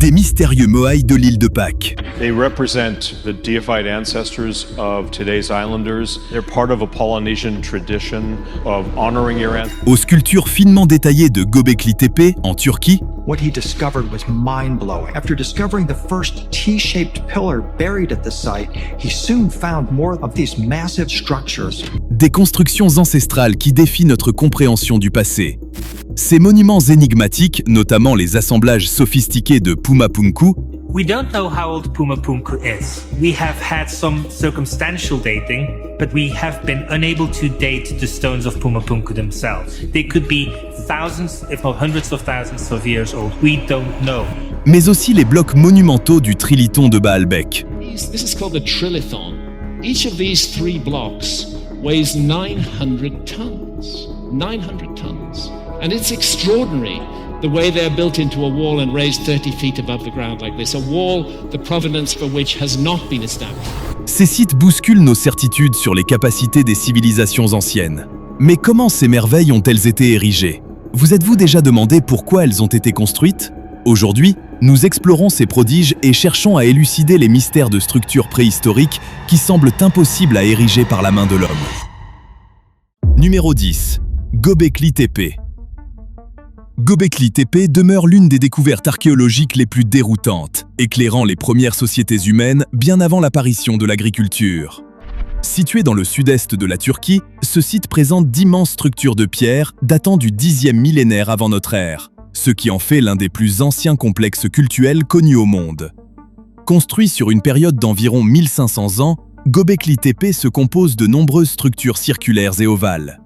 des mystérieux Moai de l'île de Pâques. They represent the deified ancestors of today's islanders. They're part of a Polynesian tradition of honoring your ancestors. Aux sculptures finement détaillées de Göbekli Tepe en Turquie, What he discovered was mind-blowing. After discovering the first T-shaped pillar buried at the site, he soon found more of these massive structures. des constructions ancestrales qui défient notre compréhension du passé. Ces monuments énigmatiques, notamment les assemblages sophistiqués de Pumapunku, We don't know how old Pumapunku is. We have had some circumstantial dating, but we have been unable to date the stones of Pumapunku themselves. They could be thousands, if not hundreds of thousands of years old. We don't know. mais aussi les blocs monumentaux du Trilithon de Baalbek. This is called the trilithon. Each of these 3 blocks weighs 900 tons. 900 tons. And it's extraordinary the way they're built into a wall and raised 30 feet above the ground like this. A wall, the provenance for which has not been established. Ces sites bousculent nos certitudes sur les capacités des civilisations anciennes. Mais comment ces merveilles ont-elles été érigées? Vous êtes-vous déjà demandé pourquoi elles ont été construites? Aujourd'hui, nous explorons ces prodiges et cherchons à élucider les mystères de structures préhistoriques qui semblent impossibles à ériger par la main de l'homme. Numéro 10. Göbekli Tepe. Göbekli Tepe demeure l'une des découvertes archéologiques les plus déroutantes, éclairant les premières sociétés humaines bien avant l'apparition de l'agriculture. Situé dans le sud-est de la Turquie, ce site présente d'immenses structures de pierre datant du 10e millénaire avant notre ère, ce qui en fait l'un des plus anciens complexes cultuels connus au monde. Construit sur une période d'environ 1500 ans, Göbekli Tepe se compose de nombreuses structures circulaires et ovales.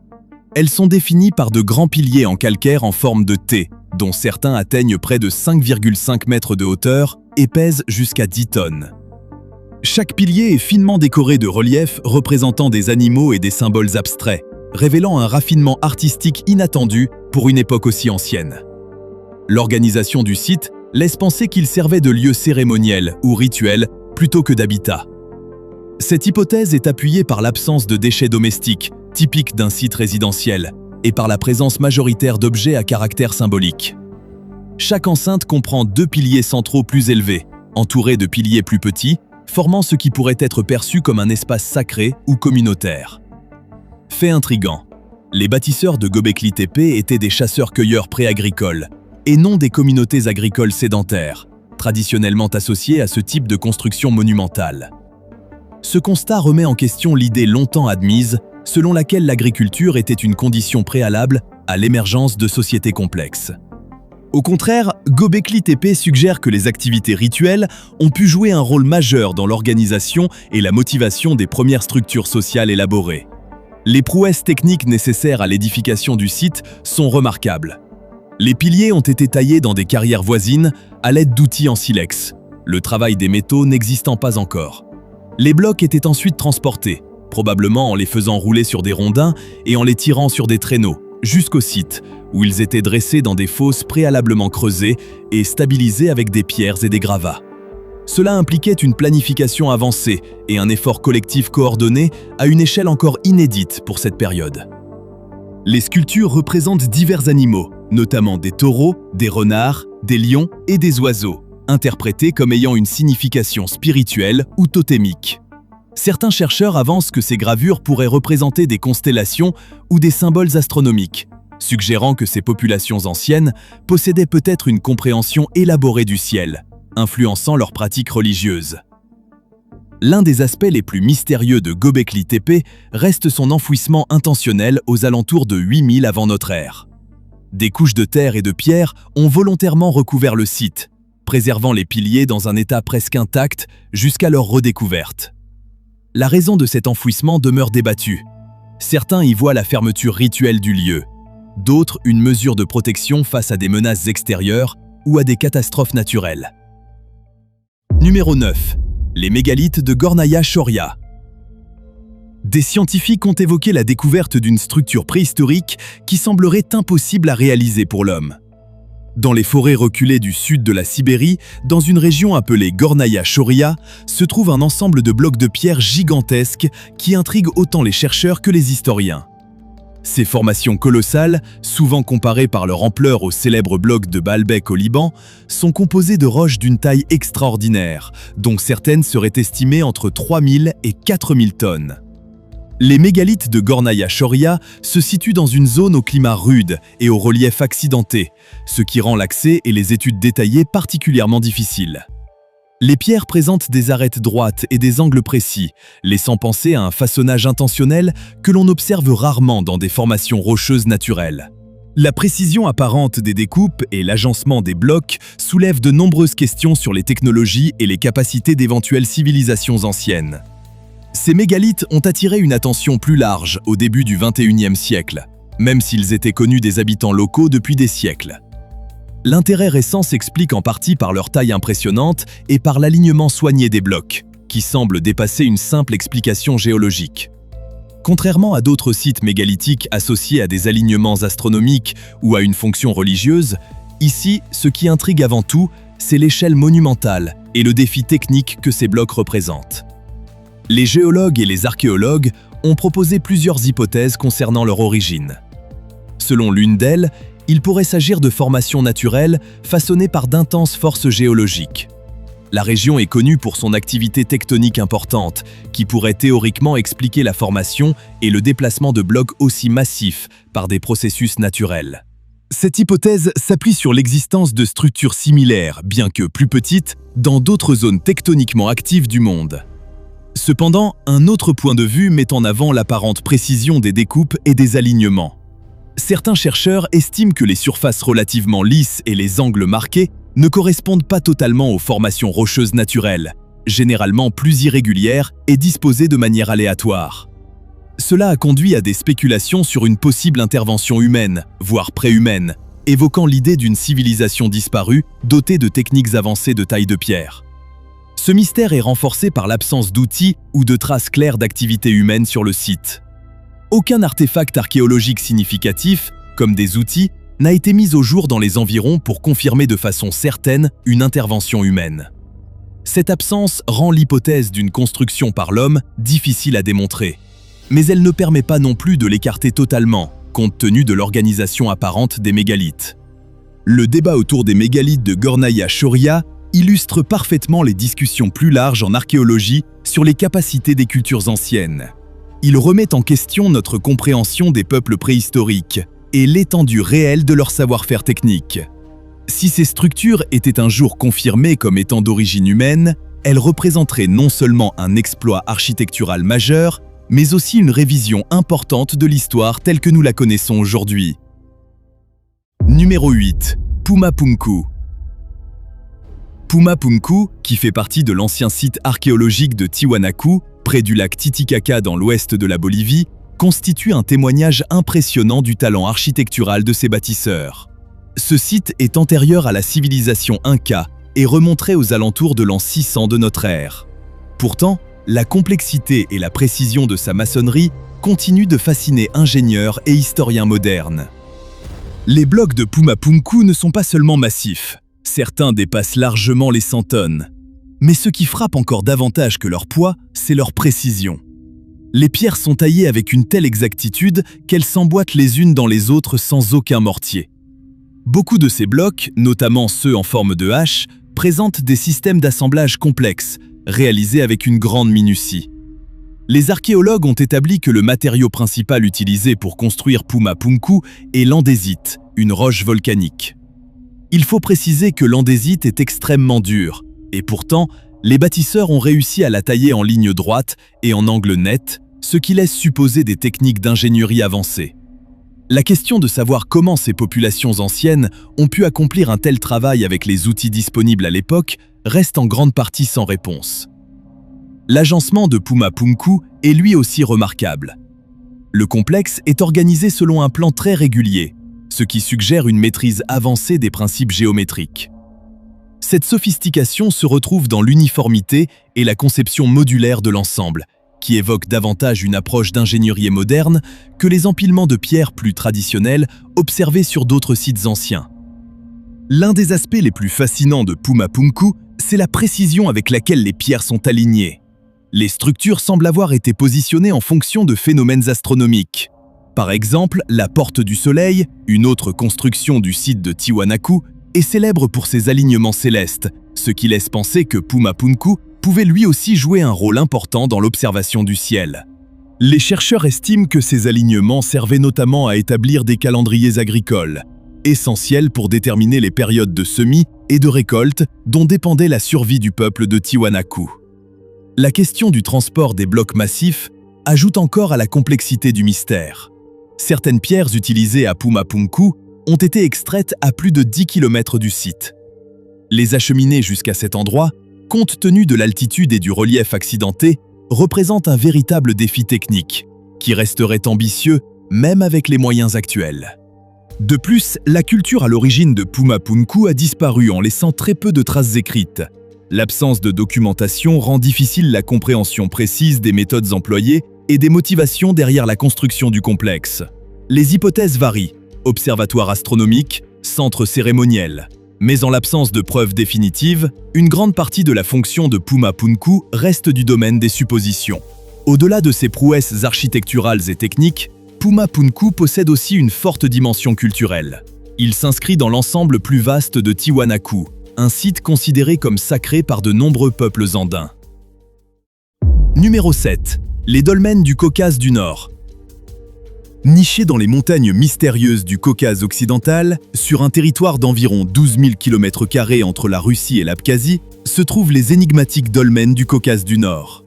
Elles sont définies par de grands piliers en calcaire en forme de T, dont certains atteignent près de 5,5 mètres de hauteur et pèsent jusqu'à 10 tonnes. Chaque pilier est finement décoré de reliefs représentant des animaux et des symboles abstraits, révélant un raffinement artistique inattendu pour une époque aussi ancienne. L'organisation du site laisse penser qu'il servait de lieu cérémoniel ou rituel plutôt que d'habitat. Cette hypothèse est appuyée par l'absence de déchets domestiques, typique d'un site résidentiel, et par la présence majoritaire d'objets à caractère symbolique. Chaque enceinte comprend 2 piliers centraux plus élevés, entourés de piliers plus petits, formant ce qui pourrait être perçu comme un espace sacré ou communautaire. Fait intriguant, les bâtisseurs de Göbekli Tepe étaient des chasseurs-cueilleurs pré-agricoles, et non des communautés agricoles sédentaires, traditionnellement associées à ce type de construction monumentale. Ce constat remet en question l'idée longtemps admise selon laquelle l'agriculture était une condition préalable à l'émergence de sociétés complexes. Au contraire, Göbekli Tepe suggère que les activités rituelles ont pu jouer un rôle majeur dans l'organisation et la motivation des premières structures sociales élaborées. Les prouesses techniques nécessaires à l'édification du site sont remarquables. Les piliers ont été taillés dans des carrières voisines à l'aide d'outils en silex, le travail des métaux n'existant pas encore. Les blocs étaient ensuite transportés, probablement en les faisant rouler sur des rondins et en les tirant sur des traîneaux, jusqu'au site, où ils étaient dressés dans des fosses préalablement creusées et stabilisés avec des pierres et des gravats. Cela impliquait une planification avancée et un effort collectif coordonné à une échelle encore inédite pour cette période. Les sculptures représentent divers animaux, notamment des taureaux, des renards, des lions et des oiseaux, interprétés comme ayant une signification spirituelle ou totémique. Certains chercheurs avancent que ces gravures pourraient représenter des constellations ou des symboles astronomiques, suggérant que ces populations anciennes possédaient peut-être une compréhension élaborée du ciel, influençant leurs pratiques religieuses. L'un des aspects les plus mystérieux de Göbekli Tepe reste son enfouissement intentionnel aux alentours de 8000 avant notre ère. Des couches de terre et de pierre ont volontairement recouvert le site, préservant les piliers dans un état presque intact jusqu'à leur redécouverte. La raison de cet enfouissement demeure débattue. Certains y voient la fermeture rituelle du lieu, d'autres une mesure de protection face à des menaces extérieures ou à des catastrophes naturelles. Numéro 9. Les mégalithes de Gornaya Shoria. Des scientifiques ont évoqué la découverte d'une structure préhistorique qui semblerait impossible à réaliser pour l'homme. Dans les forêts reculées du sud de la Sibérie, dans une région appelée Gornaya Shoria, se trouve un ensemble de blocs de pierre gigantesques qui intriguent autant les chercheurs que les historiens. Ces formations colossales, souvent comparées par leur ampleur aux célèbres blocs de Baalbek au Liban, sont composées de roches d'une taille extraordinaire, dont certaines seraient estimées entre 3000 et 4000 tonnes. Les mégalithes de Gornaya Shoria se situent dans une zone au climat rude et au relief accidenté, ce qui rend l'accès et les études détaillées particulièrement difficiles. Les pierres présentent des arêtes droites et des angles précis, laissant penser à un façonnage intentionnel que l'on observe rarement dans des formations rocheuses naturelles. La précision apparente des découpes et l'agencement des blocs soulèvent de nombreuses questions sur les technologies et les capacités d'éventuelles civilisations anciennes. Ces mégalithes ont attiré une attention plus large au début du XXIe siècle, même s'ils étaient connus des habitants locaux depuis des siècles. L'intérêt récent s'explique en partie par leur taille impressionnante et par l'alignement soigné des blocs, qui semble dépasser une simple explication géologique. Contrairement à d'autres sites mégalithiques associés à des alignements astronomiques ou à une fonction religieuse, ici, ce qui intrigue avant tout, c'est l'échelle monumentale et le défi technique que ces blocs représentent. Les géologues et les archéologues ont proposé plusieurs hypothèses concernant leur origine. Selon l'une d'elles, il pourrait s'agir de formations naturelles façonnées par d'intenses forces géologiques. La région est connue pour son activité tectonique importante, qui pourrait théoriquement expliquer la formation et le déplacement de blocs aussi massifs par des processus naturels. Cette hypothèse s'appuie sur l'existence de structures similaires, bien que plus petites, dans d'autres zones tectoniquement actives du monde. Cependant, un autre point de vue met en avant l'apparente précision des découpes et des alignements. Certains chercheurs estiment que les surfaces relativement lisses et les angles marqués ne correspondent pas totalement aux formations rocheuses naturelles, généralement plus irrégulières et disposées de manière aléatoire. Cela a conduit à des spéculations sur une possible intervention humaine, voire préhumaine, évoquant l'idée d'une civilisation disparue dotée de techniques avancées de taille de pierre. Ce mystère est renforcé par l'absence d'outils ou de traces claires d'activité humaine sur le site. Aucun artefact archéologique significatif, comme des outils, n'a été mis au jour dans les environs pour confirmer de façon certaine une intervention humaine. Cette absence rend l'hypothèse d'une construction par l'homme difficile à démontrer, mais elle ne permet pas non plus de l'écarter totalement, compte tenu de l'organisation apparente des mégalithes. Le débat autour des mégalithes de Gornaya Shoria illustre parfaitement les discussions plus larges en archéologie sur les capacités des cultures anciennes. Il remet en question notre compréhension des peuples préhistoriques et l'étendue réelle de leur savoir-faire technique. Si ces structures étaient un jour confirmées comme étant d'origine humaine, elles représenteraient non seulement un exploit architectural majeur, mais aussi une révision importante de l'histoire telle que nous la connaissons aujourd'hui. Numéro 8. Pumapunku. Pumapunku, qui fait partie de l'ancien site archéologique de Tiwanaku, près du lac Titicaca dans l'ouest de la Bolivie, constitue un témoignage impressionnant du talent architectural de ses bâtisseurs. Ce site est antérieur à la civilisation Inca et remonterait aux alentours de l'an 600 de notre ère. Pourtant, la complexité et la précision de sa maçonnerie continuent de fasciner ingénieurs et historiens modernes. Les blocs de Pumapunku ne sont pas seulement massifs, certains dépassent largement les 100 tonnes. Mais ce qui frappe encore davantage que leur poids, c'est leur précision. Les pierres sont taillées avec une telle exactitude qu'elles s'emboîtent les unes dans les autres sans aucun mortier. Beaucoup de ces blocs, notamment ceux en forme de hache, présentent des systèmes d'assemblage complexes, réalisés avec une grande minutie. Les archéologues ont établi que le matériau principal utilisé pour construire Pumapunku est l'andésite, une roche volcanique. Il faut préciser que l'andésite est extrêmement dur, et pourtant, les bâtisseurs ont réussi à la tailler en ligne droite et en angle net, ce qui laisse supposer des techniques d'ingénierie avancées. La question de savoir comment ces populations anciennes ont pu accomplir un tel travail avec les outils disponibles à l'époque reste en grande partie sans réponse. L'agencement de Pumapunku est lui aussi remarquable. Le complexe est organisé selon un plan très régulier, ce qui suggère une maîtrise avancée des principes géométriques. Cette sophistication se retrouve dans l'uniformité et la conception modulaire de l'ensemble, qui évoque davantage une approche d'ingénierie moderne que les empilements de pierres plus traditionnels observés sur d'autres sites anciens. L'un des aspects les plus fascinants de Pumapunku, c'est la précision avec laquelle les pierres sont alignées. Les structures semblent avoir été positionnées en fonction de phénomènes astronomiques. Par exemple, la Porte du Soleil, une autre construction du site de Tiwanaku, est célèbre pour ses alignements célestes, ce qui laisse penser que Puma Punku pouvait lui aussi jouer un rôle important dans l'observation du ciel. Les chercheurs estiment que ces alignements servaient notamment à établir des calendriers agricoles, essentiels pour déterminer les périodes de semis et de récolte dont dépendait la survie du peuple de Tiwanaku. La question du transport des blocs massifs ajoute encore à la complexité du mystère. Certaines pierres utilisées à Puma Punku ont été extraites à plus de 10 km du site. Les acheminer jusqu'à cet endroit, compte tenu de l'altitude et du relief accidenté, représente un véritable défi technique, qui resterait ambitieux même avec les moyens actuels. De plus, la culture à l'origine de Puma Punku a disparu en laissant très peu de traces écrites. L'absence de documentation rend difficile la compréhension précise des méthodes employées et des motivations derrière la construction du complexe. Les hypothèses varient, observatoire astronomique, centre cérémoniel. Mais en l'absence de preuves définitives, une grande partie de la fonction de Puma Punku reste du domaine des suppositions. Au-delà de ses prouesses architecturales et techniques, Puma Punku possède aussi une forte dimension culturelle. Il s'inscrit dans l'ensemble plus vaste de Tiwanaku, un site considéré comme sacré par de nombreux peuples andins. Numéro 7. Les dolmens du Caucase du Nord. Nichés dans les montagnes mystérieuses du Caucase occidental, sur un territoire d'environ 12 000 km² entre la Russie et l'Abkhazie, se trouvent les énigmatiques dolmens du Caucase du Nord.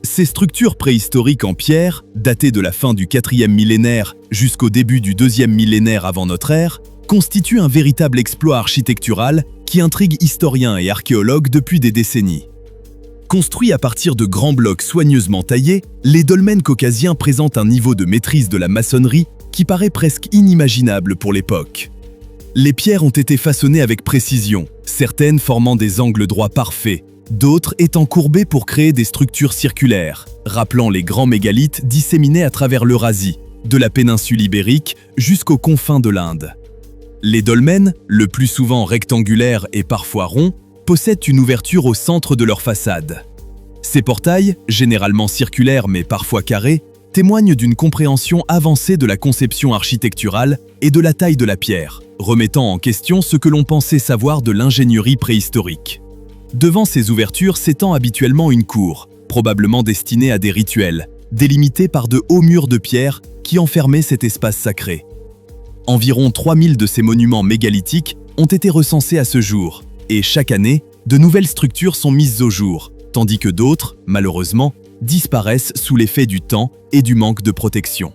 Ces structures préhistoriques en pierre, datées de la fin du 4e millénaire jusqu'au début du 2e millénaire avant notre ère, constituent un véritable exploit architectural qui intrigue historiens et archéologues depuis des décennies. Construits à partir de grands blocs soigneusement taillés, les dolmens caucasiens présentent un niveau de maîtrise de la maçonnerie qui paraît presque inimaginable pour l'époque. Les pierres ont été façonnées avec précision, certaines formant des angles droits parfaits, d'autres étant courbées pour créer des structures circulaires, rappelant les grands mégalithes disséminés à travers l'Eurasie, de la péninsule ibérique jusqu'aux confins de l'Inde. Les dolmens, le plus souvent rectangulaires et parfois ronds, possèdent une ouverture au centre de leur façade. Ces portails, généralement circulaires mais parfois carrés, témoignent d'une compréhension avancée de la conception architecturale et de la taille de la pierre, remettant en question ce que l'on pensait savoir de l'ingénierie préhistorique. Devant ces ouvertures s'étend habituellement une cour, probablement destinée à des rituels, délimitée par de hauts murs de pierre qui enfermaient cet espace sacré. Environ 3000 de ces monuments mégalithiques ont été recensés à ce jour, et chaque année, de nouvelles structures sont mises au jour, tandis que d'autres, malheureusement, disparaissent sous l'effet du temps et du manque de protection.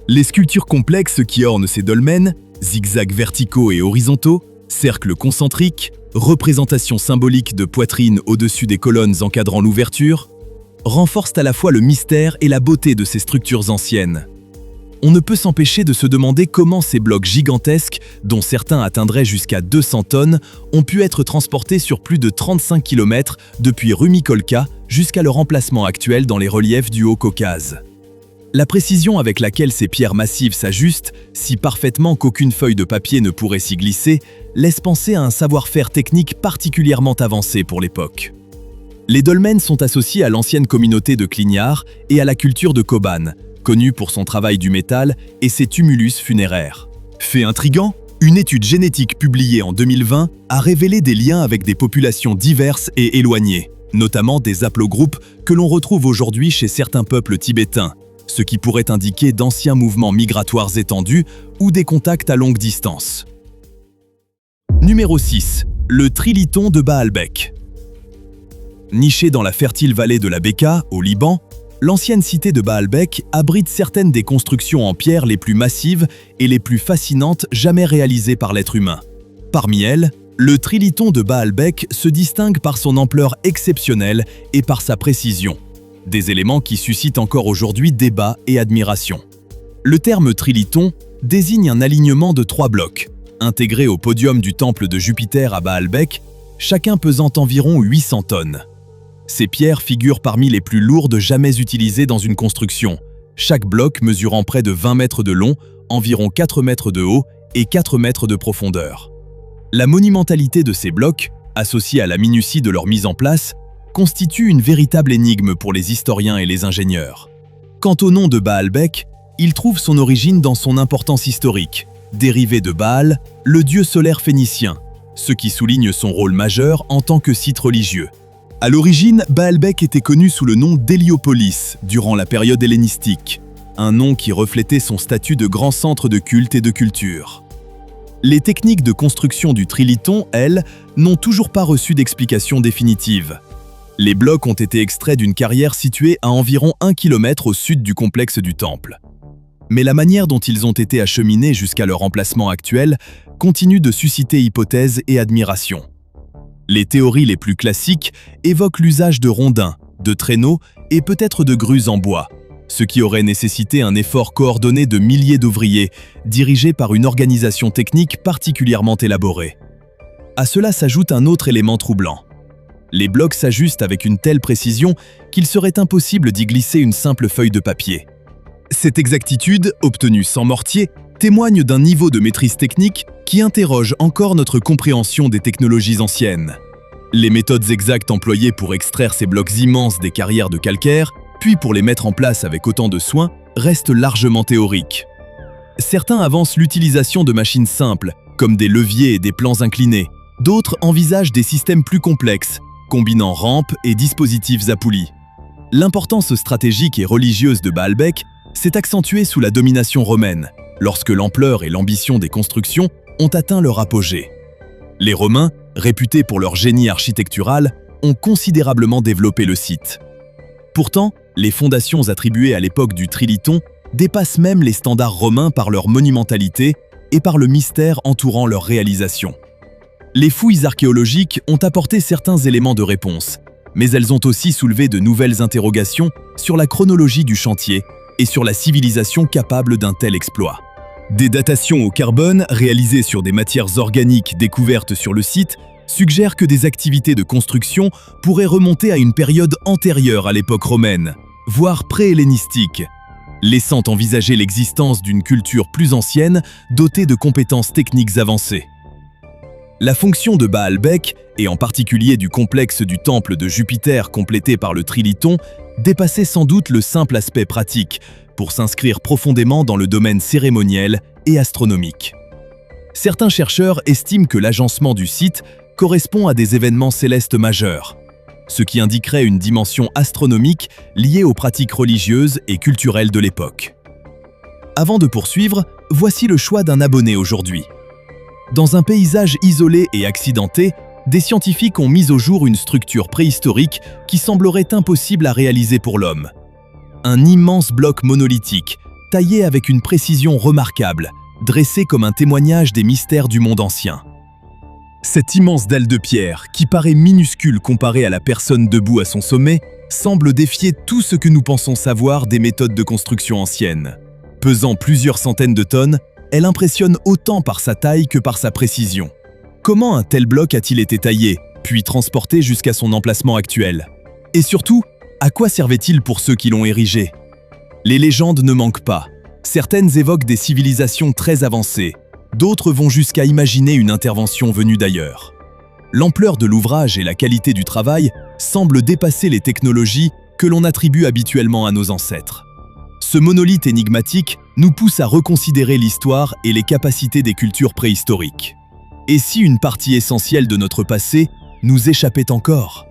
Les sculptures complexes qui ornent ces dolmens, zigzags verticaux et horizontaux, cercles concentriques, représentations symboliques de poitrine au-dessus des colonnes encadrant l'ouverture, renforcent à la fois le mystère et la beauté de ces structures anciennes. On ne peut s'empêcher de se demander comment ces blocs gigantesques, dont certains atteindraient jusqu'à 200 tonnes, ont pu être transportés sur plus de 35 km depuis Rumikolka jusqu'à leur emplacement actuel dans les reliefs du Haut-Caucase. La précision avec laquelle ces pierres massives s'ajustent, si parfaitement qu'aucune feuille de papier ne pourrait s'y glisser, laisse penser à un savoir-faire technique particulièrement avancé pour l'époque. Les dolmens sont associés à l'ancienne communauté de Clignard et à la culture de Koban, connue pour son travail du métal et ses tumulus funéraires. Fait intriguant, une étude génétique publiée en 2020 a révélé des liens avec des populations diverses et éloignées, notamment des haplogroupes que l'on retrouve aujourd'hui chez certains peuples tibétains, ce qui pourrait indiquer d'anciens mouvements migratoires étendus ou des contacts à longue distance. Numéro 6. Le Triliton de Baalbek. Niché dans la fertile vallée de la Beka, au Liban, l'ancienne cité de Baalbek abrite certaines des constructions en pierre les plus massives et les plus fascinantes jamais réalisées par l'être humain. Parmi elles, le Triliton de Baalbek se distingue par son ampleur exceptionnelle et par sa précision, des éléments qui suscitent encore aujourd'hui débat et admiration. Le terme Triliton désigne un alignement de 3 blocs, intégrés au podium du temple de Jupiter à Baalbek, chacun pesant environ 800 tonnes. Ces pierres figurent parmi les plus lourdes jamais utilisées dans une construction, chaque bloc mesurant près de 20 mètres de long, environ 4 mètres de haut et 4 mètres de profondeur. La monumentalité de ces blocs, associée à la minutie de leur mise en place, constitue une véritable énigme pour les historiens et les ingénieurs. Quant au nom de Baalbek, il trouve son origine dans son importance historique, dérivé de Baal, le dieu solaire phénicien, ce qui souligne son rôle majeur en tant que site religieux. À l'origine, Baalbek était connu sous le nom d'Héliopolis durant la période hellénistique, un nom qui reflétait son statut de grand centre de culte et de culture. Les techniques de construction du Triliton, elles, n'ont toujours pas reçu d'explication définitive. Les blocs ont été extraits d'une carrière située à environ 1 km au sud du complexe du temple. Mais la manière dont ils ont été acheminés jusqu'à leur emplacement actuel continue de susciter hypothèses et admiration. Les théories les plus classiques évoquent l'usage de rondins, de traîneaux et peut-être de grues en bois, ce qui aurait nécessité un effort coordonné de milliers d'ouvriers, dirigés par une organisation technique particulièrement élaborée. À cela s'ajoute un autre élément troublant. Les blocs s'ajustent avec une telle précision qu'il serait impossible d'y glisser une simple feuille de papier. Cette exactitude, obtenue sans mortier, témoigne d'un niveau de maîtrise technique qui interroge encore notre compréhension des technologies anciennes. Les méthodes exactes employées pour extraire ces blocs immenses des carrières de calcaire, puis pour les mettre en place avec autant de soin, restent largement théoriques. Certains avancent l'utilisation de machines simples, comme des leviers et des plans inclinés. D'autres envisagent des systèmes plus complexes, combinant rampes et dispositifs à poulies. L'importance stratégique et religieuse de Baalbek s'est accentuée sous la domination romaine, lorsque l'ampleur et l'ambition des constructions ont atteint leur apogée. Les Romains, réputés pour leur génie architectural, ont considérablement développé le site. Pourtant, les fondations attribuées à l'époque du Triliton dépassent même les standards romains par leur monumentalité et par le mystère entourant leur réalisation. Les fouilles archéologiques ont apporté certains éléments de réponse, mais elles ont aussi soulevé de nouvelles interrogations sur la chronologie du chantier et sur la civilisation capable d'un tel exploit. Des datations au carbone réalisées sur des matières organiques découvertes sur le site suggèrent que des activités de construction pourraient remonter à une période antérieure à l'époque romaine, voire pré-hellénistique, laissant envisager l'existence d'une culture plus ancienne dotée de compétences techniques avancées. La fonction de Baalbek, et en particulier du complexe du temple de Jupiter complété par le Triliton, dépassait sans doute le simple aspect pratique pour s'inscrire profondément dans le domaine cérémoniel et astronomique. Certains chercheurs estiment que l'agencement du site correspond à des événements célestes majeurs, ce qui indiquerait une dimension astronomique liée aux pratiques religieuses et culturelles de l'époque. Avant de poursuivre, voici le choix d'un abonné aujourd'hui. Dans un paysage isolé et accidenté, des scientifiques ont mis au jour une structure préhistorique qui semblerait impossible à réaliser pour l'homme. Un immense bloc monolithique, taillé avec une précision remarquable, dressé comme un témoignage des mystères du monde ancien. Cette immense dalle de pierre, qui paraît minuscule comparée à la personne debout à son sommet, semble défier tout ce que nous pensons savoir des méthodes de construction anciennes. Pesant plusieurs centaines de tonnes, elle impressionne autant par sa taille que par sa précision. Comment un tel bloc a-t-il été taillé, puis transporté jusqu'à son emplacement actuel? Et surtout, à quoi servait-il pour ceux qui l'ont érigé? Les légendes ne manquent pas. Certaines évoquent des civilisations très avancées, d'autres vont jusqu'à imaginer une intervention venue d'ailleurs. L'ampleur de l'ouvrage et la qualité du travail semblent dépasser les technologies que l'on attribue habituellement à nos ancêtres. Ce monolithe énigmatique nous pousse à reconsidérer l'histoire et les capacités des cultures préhistoriques. Et si une partie essentielle de notre passé nous échappait encore?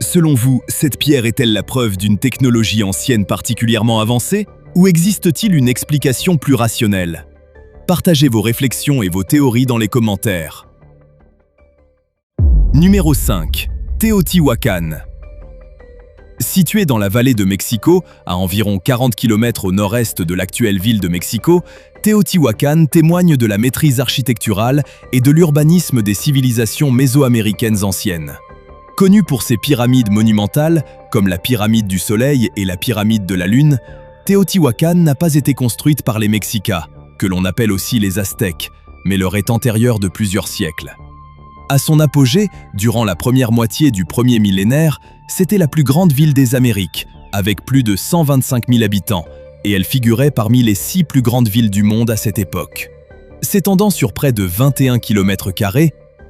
Selon vous, cette pierre est-elle la preuve d'une technologie ancienne particulièrement avancée, ou existe-t-il une explication plus rationnelle? Partagez vos réflexions et vos théories dans les commentaires. Numéro 5. Teotihuacan. Situé dans la vallée de Mexico, à environ 40 km au nord-est de l'actuelle ville de Mexico, Teotihuacan témoigne de la maîtrise architecturale et de l'urbanisme des civilisations mésoaméricaines anciennes. Connu pour ses pyramides monumentales, comme la pyramide du Soleil et la pyramide de la Lune, Teotihuacan n'a pas été construite par les Mexicas, que l'on appelle aussi les Aztèques, mais leur est antérieure de plusieurs siècles. À son apogée, durant la première moitié du premier millénaire, c'était la plus grande ville des Amériques, avec plus de 125 000 habitants, et elle figurait parmi les 6 plus grandes villes du monde à cette époque. S'étendant sur près de 21 km²,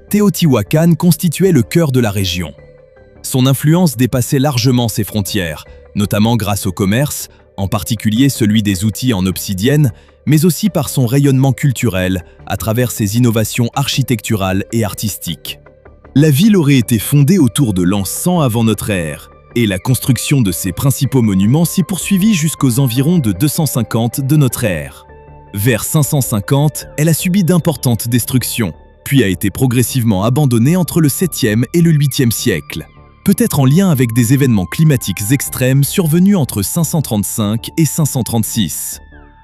Teotihuacan constituait le cœur de la région. Son influence dépassait largement ses frontières, notamment grâce au commerce, en particulier celui des outils en obsidienne, mais aussi par son rayonnement culturel à travers ses innovations architecturales et artistiques. La ville aurait été fondée autour de l'an 100 avant notre ère, et la construction de ses principaux monuments s'y poursuivit jusqu'aux environs de 250 de notre ère. Vers 550, elle a subi d'importantes destructions, puis a été progressivement abandonnée entre le 7e et le 8e siècle, peut-être en lien avec des événements climatiques extrêmes survenus entre 535 et 536.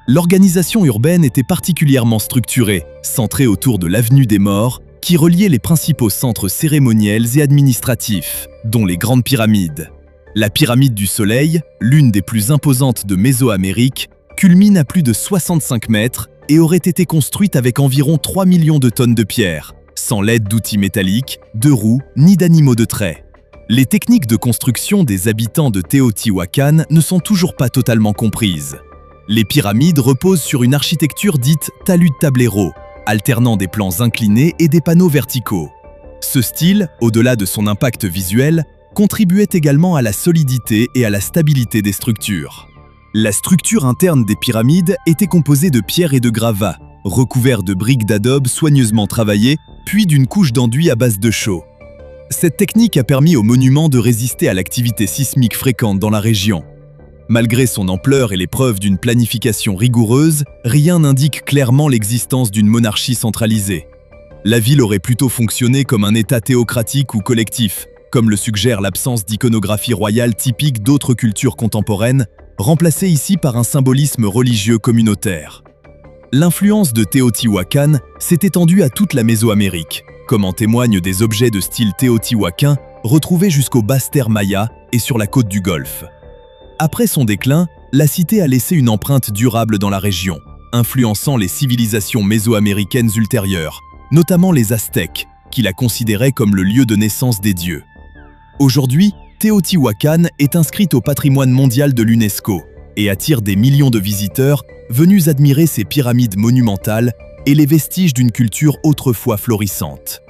L'organisation urbaine était particulièrement structurée, centrée autour de l'avenue des Morts, qui reliait les principaux centres cérémoniels et administratifs, dont les grandes pyramides. La pyramide du Soleil, l'une des plus imposantes de Mésoamérique, culmine à plus de 65 mètres et aurait été construite avec environ 3 millions de tonnes de pierre, sans l'aide d'outils métalliques, de roues ni d'animaux de trait. Les techniques de construction des habitants de Teotihuacan ne sont toujours pas totalement comprises. Les pyramides reposent sur une architecture dite talud tablero, alternant des plans inclinés et des panneaux verticaux. Ce style, au-delà de son impact visuel, contribuait également à la solidité et à la stabilité des structures. La structure interne des pyramides était composée de pierres et de gravats, recouverts de briques d'adobe soigneusement travaillées, puis d'une couche d'enduit à base de chaux. Cette technique a permis aux monuments de résister à l'activité sismique fréquente dans la région. Malgré son ampleur et les preuves d'une planification rigoureuse, rien n'indique clairement l'existence d'une monarchie centralisée. La ville aurait plutôt fonctionné comme un État théocratique ou collectif, comme le suggère l'absence d'iconographie royale typique d'autres cultures contemporaines, remplacée ici par un symbolisme religieux communautaire. L'influence de Teotihuacan s'est étendue à toute la Mésoamérique, comme en témoignent des objets de style téotihuacan retrouvés jusqu'aux basses terres mayas et sur la côte du Golfe. Après son déclin, la cité a laissé une empreinte durable dans la région, influençant les civilisations mésoaméricaines ultérieures, notamment les Aztèques, qui la considéraient comme le lieu de naissance des dieux. Aujourd'hui, Teotihuacan est inscrite au patrimoine mondial de l'UNESCO et attire des millions de visiteurs venus admirer ses pyramides monumentales et les vestiges d'une culture autrefois florissante.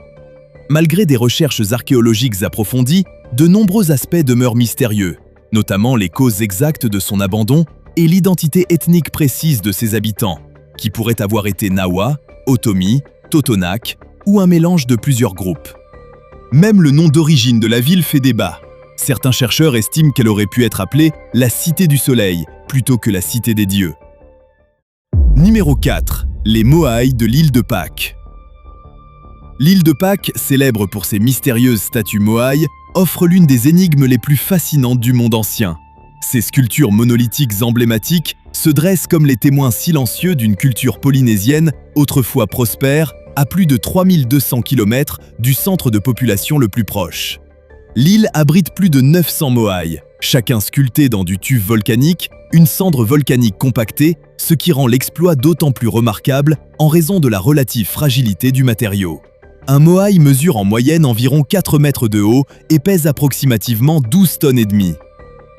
Malgré des recherches archéologiques approfondies, de nombreux aspects demeurent mystérieux, notamment les causes exactes de son abandon et l'identité ethnique précise de ses habitants, qui pourraient avoir été Nawa, Otomi, Totonac ou un mélange de plusieurs groupes. Même le nom d'origine de la ville fait débat. Certains chercheurs estiment qu'elle aurait pu être appelée la Cité du Soleil plutôt que la Cité des Dieux. Numéro 4. Les Moai de l'île de Pâques. L'île de Pâques, célèbre pour ses mystérieuses statues Moai, offre l'une des énigmes les plus fascinantes du monde ancien. Ces sculptures monolithiques emblématiques se dressent comme les témoins silencieux d'une culture polynésienne, autrefois prospère, à plus de 3200 km du centre de population le plus proche. L'île abrite plus de 900 moai, chacun sculpté dans du tuf volcanique, une cendre volcanique compactée, ce qui rend l'exploit d'autant plus remarquable en raison de la relative fragilité du matériau. Un moai mesure en moyenne environ 4 mètres de haut et pèse approximativement 12 tonnes et demie.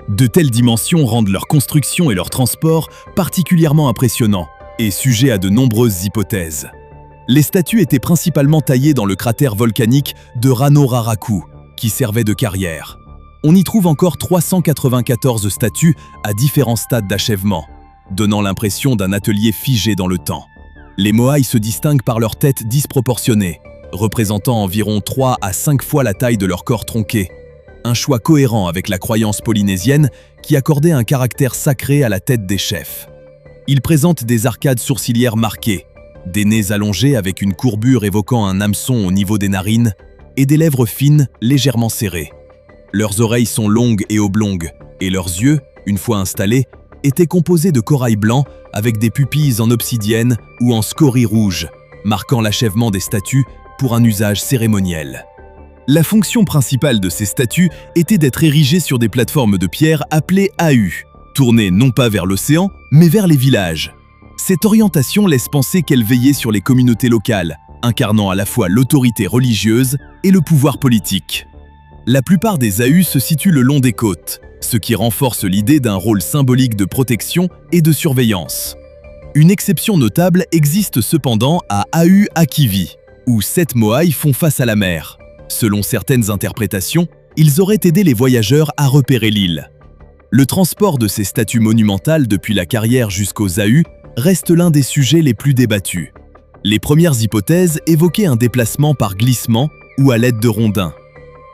De telles dimensions rendent leur construction et leur transport particulièrement impressionnants et sujets à de nombreuses hypothèses. Les statues étaient principalement taillées dans le cratère volcanique de Rano Raraku, qui servait de carrière. On y trouve encore 394 statues à différents stades d'achèvement, donnant l'impression d'un atelier figé dans le temps. Les moai se distinguent par leur tête disproportionnée, représentant environ 3 à 5 fois la taille de leur corps tronqué. Un choix cohérent avec la croyance polynésienne qui accordait un caractère sacré à la tête des chefs. Ils présentent des arcades sourcilières marquées, des nez allongés avec une courbure évoquant un hameçon au niveau des narines et des lèvres fines légèrement serrées. Leurs oreilles sont longues et oblongues, et leurs yeux, une fois installés, étaient composés de corail blanc avec des pupilles en obsidienne ou en scorie rouge, marquant l'achèvement des statues pour un usage cérémoniel. La fonction principale de ces statues était d'être érigées sur des plateformes de pierre appelées ahu, tournées non pas vers l'océan, mais vers les villages. Cette orientation laisse penser qu'elles veillaient sur les communautés locales, incarnant à la fois l'autorité religieuse et le pouvoir politique. La plupart des ahus se situent le long des côtes, ce qui renforce l'idée d'un rôle symbolique de protection et de surveillance. Une exception notable existe cependant à Ahu Akivi, où 7 moai font face à la mer. Selon certaines interprétations, ils auraient aidé les voyageurs à repérer l'île. Le transport de ces statues monumentales depuis la carrière jusqu'au Zahu reste l'un des sujets les plus débattus. Les premières hypothèses évoquaient un déplacement par glissement ou à l'aide de rondins.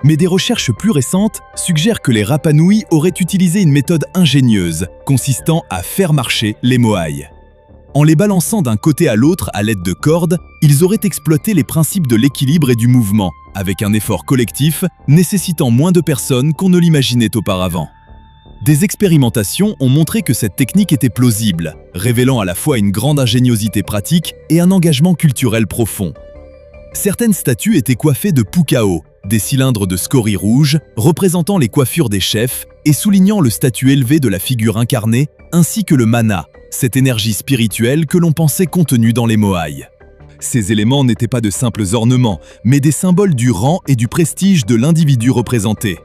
Mais des recherches plus récentes suggèrent que les Rapa Nui auraient utilisé une méthode ingénieuse consistant à faire marcher les moaïs. En les balançant d'un côté à l'autre à l'aide de cordes, ils auraient exploité les principes de l'équilibre et du mouvement, avec un effort collectif nécessitant moins de personnes qu'on ne l'imaginait auparavant. Des expérimentations ont montré que cette technique était plausible, révélant à la fois une grande ingéniosité pratique et un engagement culturel profond. Certaines statues étaient coiffées de pukao, des cylindres de scories rouges représentant les coiffures des chefs et soulignant le statut élevé de la figure incarnée, ainsi que le mana, cette énergie spirituelle que l'on pensait contenue dans les moaïs. Ces éléments n'étaient pas de simples ornements, mais des symboles du rang et du prestige de l'individu représenté.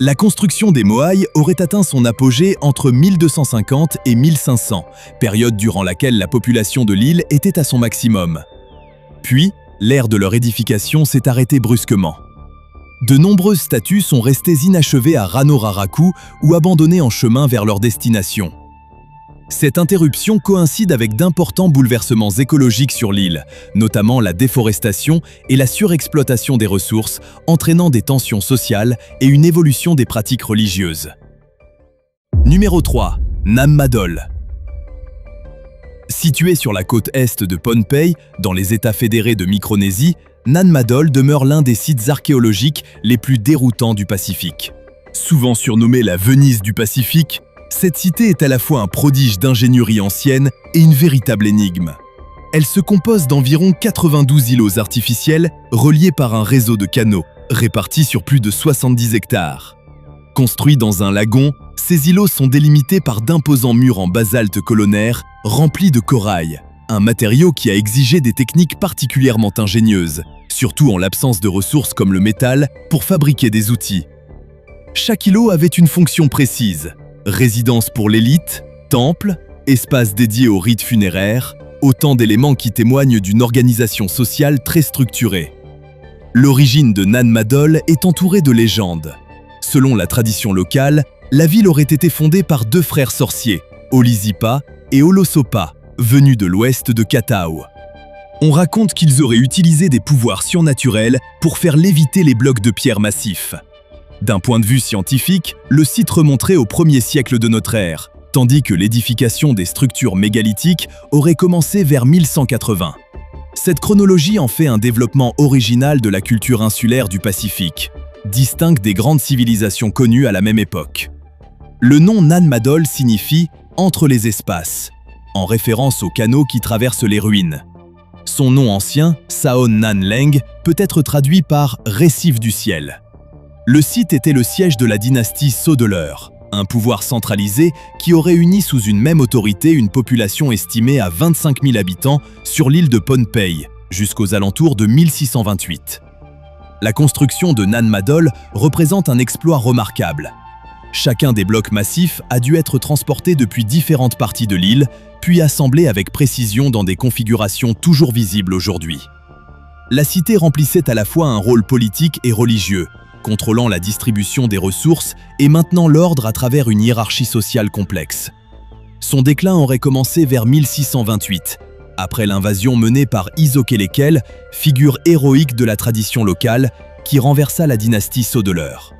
La construction des moaïs aurait atteint son apogée entre 1250 et 1500, période durant laquelle la population de l'île était à son maximum. Puis, l'ère de leur édification s'est arrêtée brusquement. De nombreuses statues sont restées inachevées à Rano-Raraku ou abandonnées en chemin vers leur destination. Cette interruption coïncide avec d'importants bouleversements écologiques sur l'île, notamment la déforestation et la surexploitation des ressources, entraînant des tensions sociales et une évolution des pratiques religieuses. Numéro 3. Nam Madol. Situé sur la côte est de Pohnpei, dans les États fédérés de Micronésie, Nan Madol demeure l'un des sites archéologiques les plus déroutants du Pacifique. Souvent surnommée la Venise du Pacifique, cette cité est à la fois un prodige d'ingénierie ancienne et une véritable énigme. Elle se compose d'environ 92 îlots artificiels reliés par un réseau de canaux, répartis sur plus de 70 hectares. Construits dans un lagon, ces îlots sont délimités par d'imposants murs en basalte colonnaire remplis de corail, un matériau qui a exigé des techniques particulièrement ingénieuses, surtout en l'absence de ressources comme le métal, pour fabriquer des outils. Chaque îlot avait une fonction précise: résidence pour l'élite, temple, espace dédié aux rites funéraires, autant d'éléments qui témoignent d'une organisation sociale très structurée. L'origine de Nan Madol est entourée de légendes. Selon la tradition locale, la ville aurait été fondée par deux frères sorciers, Olisipa et Olosopa, venus de l'ouest de Katao. On raconte qu'ils auraient utilisé des pouvoirs surnaturels pour faire léviter les blocs de pierre massifs. D'un point de vue scientifique, le site remonterait au 1er siècle de notre ère, tandis que l'édification des structures mégalithiques aurait commencé vers 1180. Cette chronologie en fait un développement original de la culture insulaire du Pacifique, distinct des grandes civilisations connues à la même époque. Le nom Nan Madol signifie « entre les espaces », en référence aux canaux qui traversent les ruines. Son nom ancien, Saon Nan Leng, peut être traduit par « récif du ciel ». Le site était le siège de la dynastie Sodeleur, un pouvoir centralisé qui aurait uni sous une même autorité une population estimée à 25 000 habitants sur l'île de Pohnpei, jusqu'aux alentours de 1628. La construction de Nan Madol représente un exploit remarquable. Chacun des blocs massifs a dû être transporté depuis différentes parties de l'île, puis assemblé avec précision dans des configurations toujours visibles aujourd'hui. La cité remplissait à la fois un rôle politique et religieux, contrôlant la distribution des ressources et maintenant l'ordre à travers une hiérarchie sociale complexe. Son déclin aurait commencé vers 1628, après l'invasion menée par Isokelekele, figure héroïque de la tradition locale, qui renversa la dynastie Sodeleur.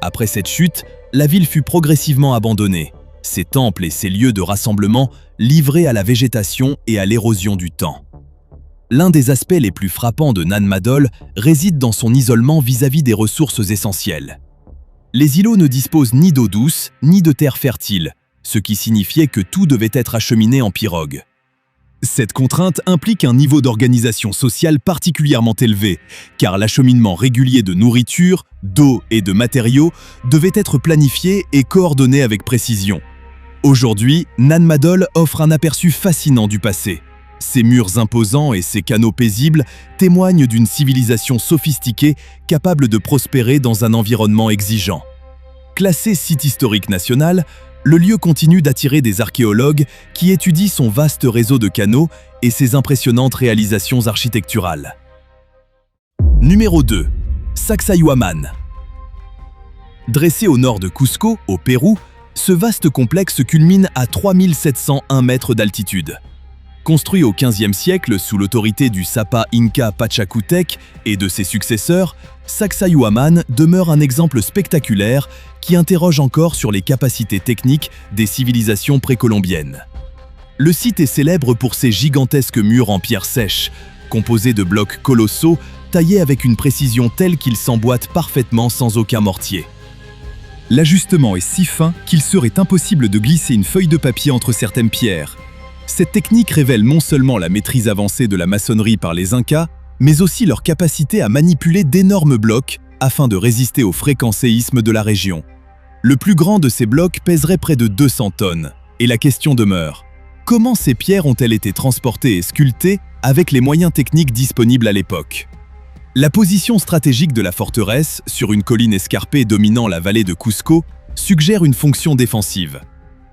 Après cette chute, la ville fut progressivement abandonnée, ses temples et ses lieux de rassemblement livrés à la végétation et à l'érosion du temps. L'un des aspects les plus frappants de Nan Madol réside dans son isolement vis-à-vis des ressources essentielles. Les îlots ne disposent ni d'eau douce, ni de terre fertile, ce qui signifiait que tout devait être acheminé en pirogue. Cette contrainte implique un niveau d'organisation sociale particulièrement élevé, car l'acheminement régulier de nourriture, d'eau et de matériaux devait être planifié et coordonné avec précision. Aujourd'hui, Nan Madol offre un aperçu fascinant du passé. Ses murs imposants et ses canaux paisibles témoignent d'une civilisation sophistiquée capable de prospérer dans un environnement exigeant. Classé site historique national, le lieu continue d'attirer des archéologues qui étudient son vaste réseau de canaux et ses impressionnantes réalisations architecturales. Numéro 2. Sacsayhuaman. Dressé au nord de Cusco, au Pérou, ce vaste complexe culmine à 3701 mètres d'altitude. Construit au XVe siècle sous l'autorité du Sapa Inca Pachacútec et de ses successeurs, Sacsayhuamán demeure un exemple spectaculaire qui interroge encore sur les capacités techniques des civilisations précolombiennes. Le site est célèbre pour ses gigantesques murs en pierre sèche, composés de blocs colossaux taillés avec une précision telle qu'ils s'emboîtent parfaitement sans aucun mortier. L'ajustement est si fin qu'il serait impossible de glisser une feuille de papier entre certaines pierres. Cette technique révèle non seulement la maîtrise avancée de la maçonnerie par les Incas, mais aussi leur capacité à manipuler d'énormes blocs afin de résister aux fréquents séismes de la région. Le plus grand de ces blocs pèserait près de 200 tonnes. Et la question demeure, comment ces pierres ont-elles été transportées et sculptées avec les moyens techniques disponibles à l'époque? La position stratégique de la forteresse, sur une colline escarpée dominant la vallée de Cusco, suggère une fonction défensive.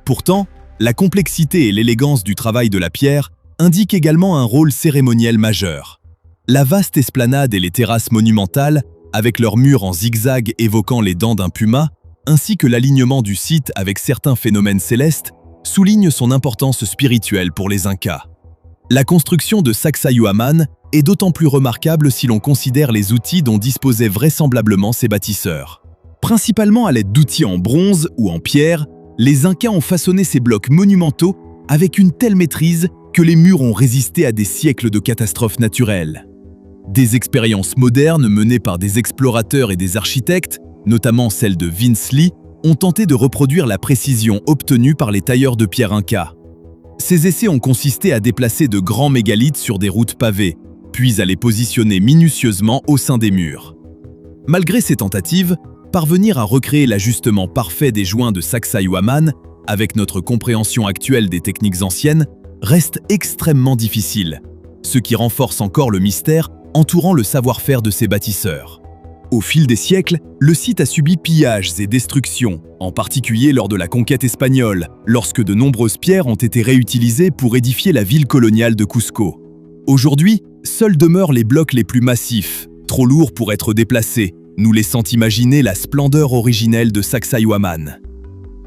Pourtant, la complexité et l'élégance du travail de la pierre indiquent également un rôle cérémoniel majeur. La vaste esplanade et les terrasses monumentales, avec leurs murs en zigzag évoquant les dents d'un puma, ainsi que l'alignement du site avec certains phénomènes célestes, soulignent son importance spirituelle pour les Incas. La construction de Sacsayhuamán est d'autant plus remarquable si l'on considère les outils dont disposaient vraisemblablement ces bâtisseurs. Principalement à l'aide d'outils en bronze ou en pierre, les Incas ont façonné ces blocs monumentaux avec une telle maîtrise que les murs ont résisté à des siècles de catastrophes naturelles. Des expériences modernes menées par des explorateurs et des architectes, notamment celle de Vince Lee, ont tenté de reproduire la précision obtenue par les tailleurs de pierre incas. Ces essais ont consisté à déplacer de grands mégalithes sur des routes pavées, puis à les positionner minutieusement au sein des murs. Malgré ces tentatives, parvenir à recréer l'ajustement parfait des joints de Sacsayhuamán, avec notre compréhension actuelle des techniques anciennes, reste extrêmement difficile, ce qui renforce encore le mystère entourant le savoir-faire de ces bâtisseurs. Au fil des siècles, le site a subi pillages et destructions, en particulier lors de la conquête espagnole, lorsque de nombreuses pierres ont été réutilisées pour édifier la ville coloniale de Cusco. Aujourd'hui, seuls demeurent les blocs les plus massifs, trop lourds pour être déplacés, nous laissant imaginer la splendeur originelle de Sacsayhuamán.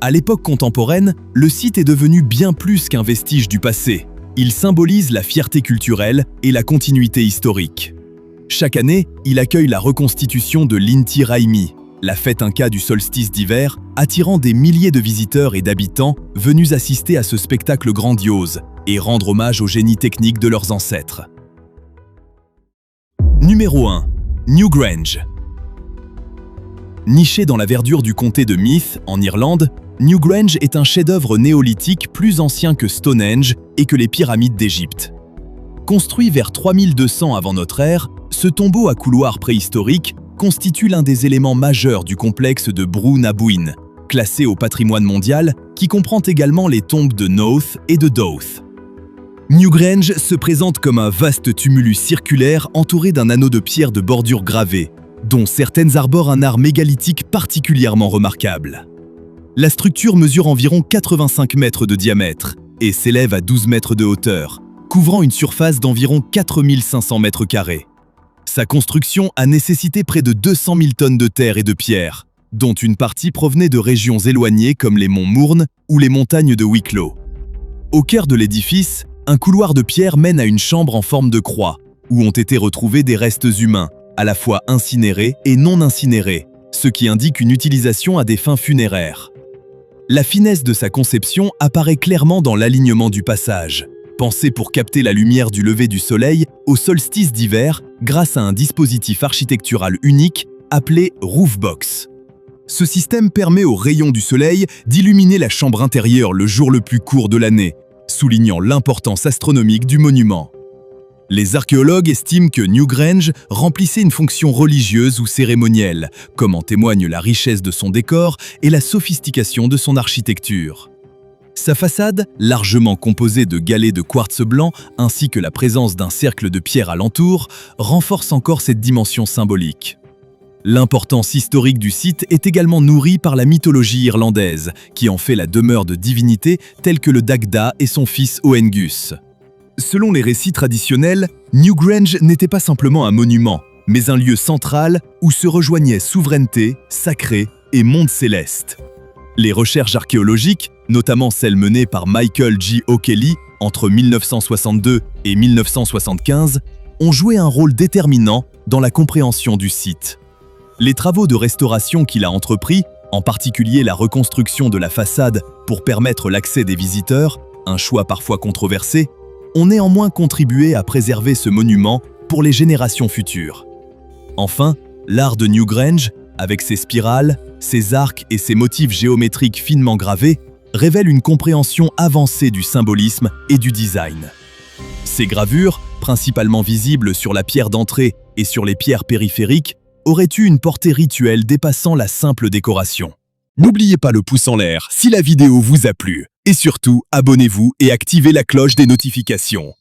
À l'époque contemporaine, le site est devenu bien plus qu'un vestige du passé. Il symbolise la fierté culturelle et la continuité historique. Chaque année, il accueille la reconstitution de l'Inti Raymi, la fête inca du solstice d'hiver, attirant des milliers de visiteurs et d'habitants venus assister à ce spectacle grandiose et rendre hommage au génie technique de leurs ancêtres. Numéro 1. Newgrange. Niché dans la verdure du comté de Meath, en Irlande, Newgrange est un chef-d'œuvre néolithique plus ancien que Stonehenge et que les pyramides d'Égypte. Construit vers 3200 avant notre ère, ce tombeau à couloir préhistorique constitue l'un des éléments majeurs du complexe de Brú na Bùin, classé au patrimoine mondial, qui comprend également les tombes de Knowth et de Dowth. Newgrange se présente comme un vaste tumulus circulaire entouré d'un anneau de pierre de bordure gravée, dont certaines arborent un art mégalithique particulièrement remarquable. La structure mesure environ 85 mètres de diamètre et s'élève à 12 mètres de hauteur, couvrant une surface d'environ 4500 mètres carrés. Sa construction a nécessité près de 200 000 tonnes de terre et de pierre, dont une partie provenait de régions éloignées comme les monts Mourne ou les montagnes de Wicklow. Au cœur de l'édifice, un couloir de pierre mène à une chambre en forme de croix, où ont été retrouvés des restes humains, à la fois incinérés et non incinérés, ce qui indique une utilisation à des fins funéraires. La finesse de sa conception apparaît clairement dans l'alignement du passage, pensé pour capter la lumière du lever du soleil au solstice d'hiver grâce à un dispositif architectural unique appelé Roofbox. Ce système permet aux rayons du soleil d'illuminer la chambre intérieure le jour le plus court de l'année, soulignant l'importance astronomique du monument. Les archéologues estiment que Newgrange remplissait une fonction religieuse ou cérémonielle, comme en témoigne la richesse de son décor et la sophistication de son architecture. Sa façade, largement composée de galets de quartz blanc ainsi que la présence d'un cercle de pierre alentour, renforce encore cette dimension symbolique. L'importance historique du site est également nourrie par la mythologie irlandaise, qui en fait la demeure de divinités telles que le Dagda et son fils Oengus. Selon les récits traditionnels, Newgrange n'était pas simplement un monument, mais un lieu central où se rejoignaient souveraineté, sacré et monde céleste. Les recherches archéologiques, notamment celles menées par Michael G. O'Kelly entre 1962 et 1975, ont joué un rôle déterminant dans la compréhension du site. Les travaux de restauration qu'il a entrepris, en particulier la reconstruction de la façade pour permettre l'accès des visiteurs, un choix parfois controversé, ont néanmoins contribué à préserver ce monument pour les générations futures. Enfin, l'art de Newgrange, avec ses spirales, ses arcs et ses motifs géométriques finement gravés, révèle une compréhension avancée du symbolisme et du design. Ces gravures, principalement visibles sur la pierre d'entrée et sur les pierres périphériques, auraient eu une portée rituelle dépassant la simple décoration. N'oubliez pas le pouce en l'air si la vidéo vous a plu. Et surtout, abonnez-vous et activez la cloche des notifications.